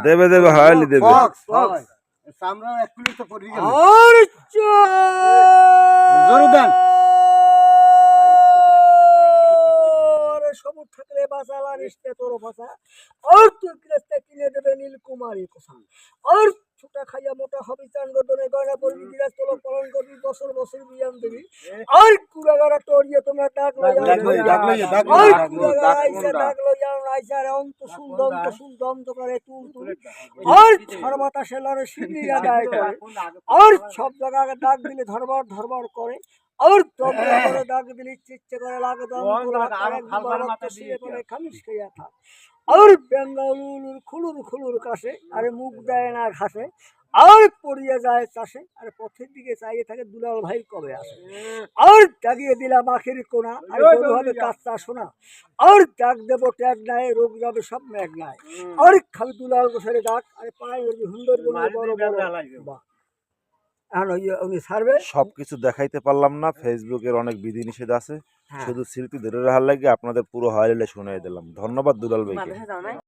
দেবে দেবে হাইলি দেবে আমরা এক মিনিট তো পড়ি গেল সবুজ থাকলে বাঁচালা রিস্তে তোর ভাষা আর তুই কিনে কিনে দেবে নীলকুমারী কোষা আর ছোটা খাইয়া মোটা হবি চাঙ্গদনে গয়না পড়বি বিরাজ তোলক পালন করবি বছর বছর বিয়াম দেবি আর কুড়াগাড়া টরিয়ে তোমরা ডাক অন্ধকারে তুল তুল আর ঝড় বাতাসে লড়ে শিবলি আদায় করে আর সব জায়গায় ডাক দিলে ধরবার ধরবার করে और तोमरा করে ডাক দিলি চিচ্ছে করে লাগে দম তোলা আরেক দুবার তো শুয়ে পড়ে খামিস খেয়া था और বেঙ্গলুর খুলুর খুলুর কাছে আরে মুখ দেয় না ঘাসে আর পড়িয়ে যায় চাষে আর পথের দিকে চাইয়ে থাকে দুলাল ভাই কবে আসে আর দাগিয়ে দিলাম আখের কোনা আর গরু হবে কাঁচা সোনা আর ডাক দেবো ট্যাগ নাই রোগ যাবে সব ম্যাগ নাই আর খালি দুলাল গোসের ডাক আর পায়ে হুন্দর বড় বড় সবকিছু দেখাইতে পারলাম না, ফেসবুকের অনেক বিধিনিষেধ আছে, শুধু শিল্পী ধরে রাখার লাগে আপনাদের পুরো হাইলাইট শুনিয়ে দিলাম। ধন্যবাদ দুলাল ভাইকে।